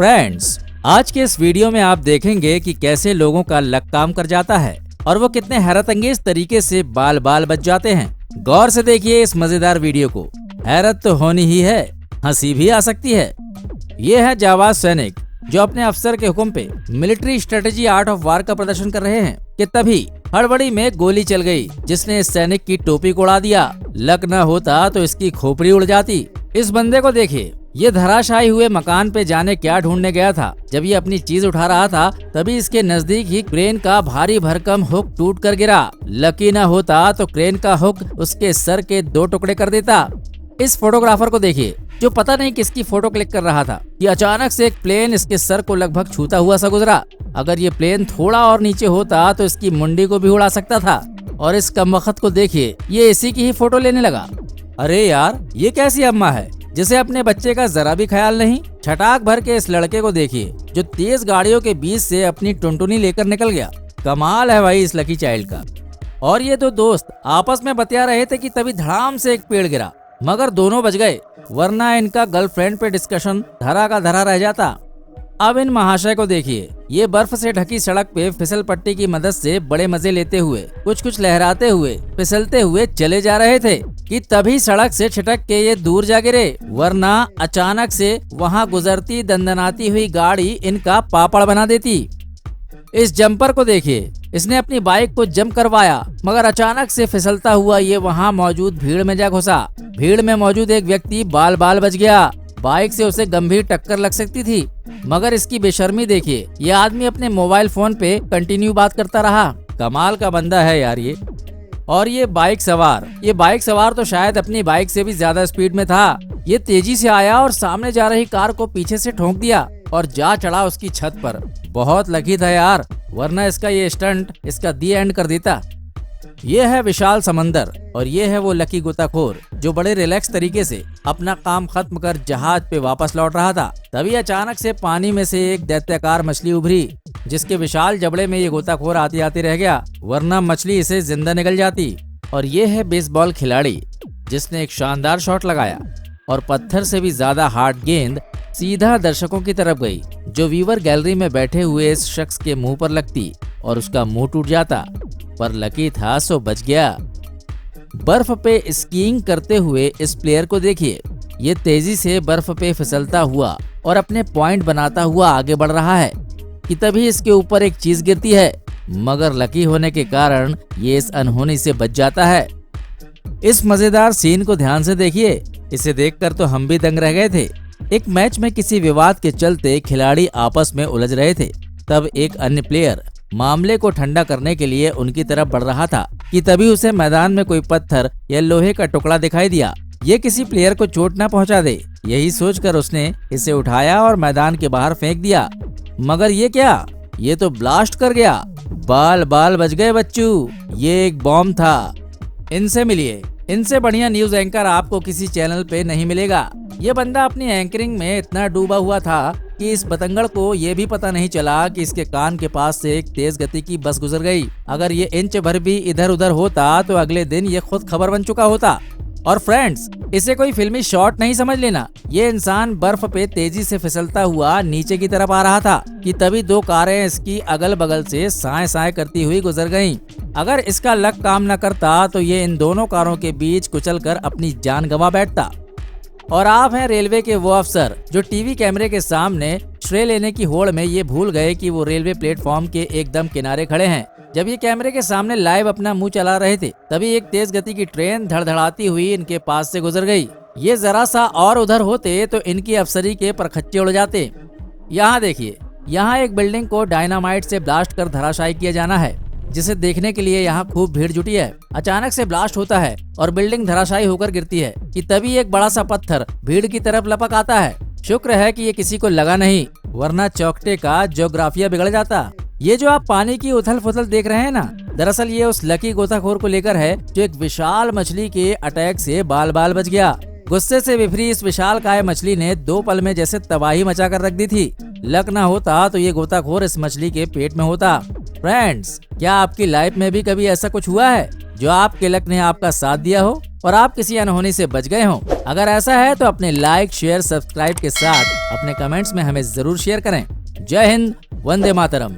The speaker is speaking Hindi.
फ्रेंड्स, आज के इस वीडियो में आप देखेंगे कि कैसे लोगों का लक काम कर जाता है और वो कितने हैरत अंगेज तरीके से बाल बाल बच जाते हैं। गौर से देखिए इस मजेदार वीडियो को। हैरत तो होनी ही है, हंसी भी आ सकती है। ये है जाबाज सैनिक जो अपने अफसर के हुक्म पे military strategy art of war का प्रदर्शन कर रहे हैं कि तभी हड़बड़ी में गोली चल गई जिसने इस सैनिक की टोपी को उड़ा दिया। लक न होता तो इसकी खोपड़ी उड़ जाती। इस बंदे को देखिए, ये धराशायी हुए मकान पे जाने क्या ढूंढने गया था। जब ये अपनी चीज उठा रहा था तभी इसके नजदीक ही क्रेन का भारी भरकम हुक टूट कर गिरा। लकी न होता तो क्रेन का हुक उसके सर के 2 टुकड़े कर देता। इस फोटोग्राफर को देखिए जो पता नहीं किसकी फोटो क्लिक कर रहा था कि अचानक से एक प्लेन इसके सर को लगभग छूता हुआ सा गुजरा। अगर ये प्लेन थोड़ा और नीचे होता तो इसकी मुंडी को भी उड़ा सकता था। और इस कमबख्त को देखिए, ये इसी की ही फोटो लेने लगा। अरे यार, ये कैसी अम्मा है जिसे अपने बच्चे का जरा भी ख्याल नहीं। छटाक भर के इस लड़के को देखिए जो तेज गाड़ियों के बीच से अपनी टुनटुनी लेकर निकल गया। कमाल है भाई इस लकी चाइल्ड का। और ये 2 दोस्त आपस में बतिया रहे थे कि तभी धड़ाम से एक पेड़ गिरा, मगर दोनों बच गए, वरना इनका गर्लफ्रेंड पे डिस्कशन धरा का धरा रह जाता। अब इन महाशय को देखिए, ये बर्फ से ढकी सड़क पे फिसल पट्टी की मदद से बड़े मजे लेते हुए कुछ लहराते हुए फिसलते हुए चले जा रहे थे कि तभी सड़क से छिटक के ये दूर जा गिरे, वरना अचानक से वहाँ गुजरती दंदनाती हुई गाड़ी इनका पापड़ बना देती। इस जंपर को देखिए, इसने अपनी बाइक को जंप करवाया, मगर अचानक से फिसलता हुआ ये वहाँ मौजूद भीड़ में जा घुसा। भीड़ में मौजूद एक व्यक्ति बाल बाल बच गया। बाइक से उसे गंभीर टक्कर लग सकती थी, मगर इसकी बेशर्मी देखिए, ये आदमी अपने मोबाइल फोन पे कंटिन्यू बात करता रहा। कमाल का बंदा है यार ये। और ये बाइक सवार तो शायद अपनी बाइक से भी ज्यादा स्पीड में था। ये तेजी से आया और सामने जा रही कार को पीछे से ठोक दिया और जा चढ़ा उसकी छत पर। बहुत लकी था यार, वरना इसका ये स्टंट इसका दी एंड कर देता। ये है विशाल समंदर और ये है वो लकी गोताखोर जो बड़े रिलैक्स तरीके से अपना काम खत्म कर जहाज पे वापस लौट रहा था। तभी अचानक से पानी में से एक दैत्याकार मछली उभरी जिसके विशाल जबड़े में ये गोताखोर आते आते रह गया, वरना मछली इसे जिंदा निगल जाती। और ये है बेसबॉल खिलाड़ी जिसने एक शानदार शॉट लगाया और पत्थर से भी ज्यादा हार्ड गेंद सीधा दर्शकों की तरफ गई, जो व्यूवर गैलरी में बैठे हुए इस शख्स के मुंह पर लगती और उसका मुंह टूट जाता। पर लकी था सो बच गया। बर्फ पे स्कीइंग करते हुए इस प्लेयर को देखिए, ये तेजी से बर्फ पे फिसलता हुआ और अपने पॉइंट बनाता हुआ आगे बढ़ रहा है कि तभी इसके ऊपर एक चीज गिरती है, मगर लकी होने के कारण ये इस अनहोनी से बच जाता है। इस मजेदार सीन को ध्यान से देखिए, इसे देखकर तो हम भी दंग रह गए थे। एक मैच में किसी विवाद के चलते खिलाड़ी आपस में उलझ रहे थे। तब एक अन्य प्लेयर मामले को ठंडा करने के लिए उनकी तरफ बढ़ रहा था कि तभी उसे मैदान में कोई पत्थर या लोहे का टुकड़ा दिखाई दिया। ये किसी प्लेयर को चोट न पहुंचा दे, यही सोचकर उसने इसे उठाया और मैदान के बाहर फेंक दिया। मगर ये क्या, ये तो ब्लास्ट कर गया। बाल बाल बच गए बच्चू, ये एक बॉम्ब था। इनसे मिलिए, इनसे बढ़िया न्यूज एंकर आपको किसी चैनल पे नहीं मिलेगा। ये बंदा अपनी एंकरिंग में इतना डूबा हुआ था कि इस बतंगड़ को ये भी पता नहीं चला कि इसके कान के पास से एक तेज गति की बस गुजर गई। अगर ये इंच भर भी इधर उधर होता तो अगले दिन ये खुद खबर बन चुका होता। और फ्रेंड्स, इसे कोई फिल्मी शॉट नहीं समझ लेना। ये इंसान बर्फ पे तेजी से फिसलता हुआ नीचे की तरफ आ रहा था कि तभी 2 कारें इसकी अगल बगल से साए साए करती हुई गुजर गईं। अगर इसका लक काम न करता तो ये इन दोनों कारों के बीच कुचलकर अपनी जान गंवा बैठता। और आप हैं रेलवे के वो अफसर जो टीवी कैमरे के सामने श्रेय लेने की होड़ में ये भूल गए कि वो रेलवे प्लेटफॉर्म के एकदम किनारे खड़े हैं। जब ये कैमरे के सामने लाइव अपना मुंह चला रहे थे तभी एक तेज गति की ट्रेन धड़धड़ाती हुई इनके पास से गुजर गई। ये जरा सा और उधर होते तो इनकी अफसरी के परखच्चे उड़ जाते। यहाँ देखिए, यहाँ एक बिल्डिंग को डायनामाइट से ब्लास्ट कर धराशायी किया जाना है, जिसे देखने के लिए यहाँ खूब भीड़ जुटी है। अचानक से ब्लास्ट होता है और बिल्डिंग धराशायी होकर गिरती है कि तभी एक बड़ा सा पत्थर भीड़ की तरफ लपक आता है। शुक्र है कि ये किसी को लगा नहीं, वरना चौकटे का ज्योग्राफिया बिगड़ जाता। ये जो आप पानी की उथल फुथल देख रहे हैं ना, दरअसल ये उस लकी गोताखोर को लेकर है जो एक विशाल मछली के अटैक से बाल बाल बच गया। गुस्से से विफरी इस विशालकाय मछली ने 2 पल में जैसे तबाही मचा कर रख दी थी। लक ना होता तो ये गोताखोर इस मछली के पेट में होता। फ्रेंड्स, क्या आपकी लाइफ में भी कभी ऐसा कुछ हुआ है जो आपके लक ने आपका साथ दिया हो? और आप किसी अनहोनी से बच गए हों। अगर ऐसा है तो अपने लाइक, शेयर, सब्सक्राइब के साथ अपने कमेंट्स में हमें जरूर शेयर करें। जय हिंद, वंदे मातरम।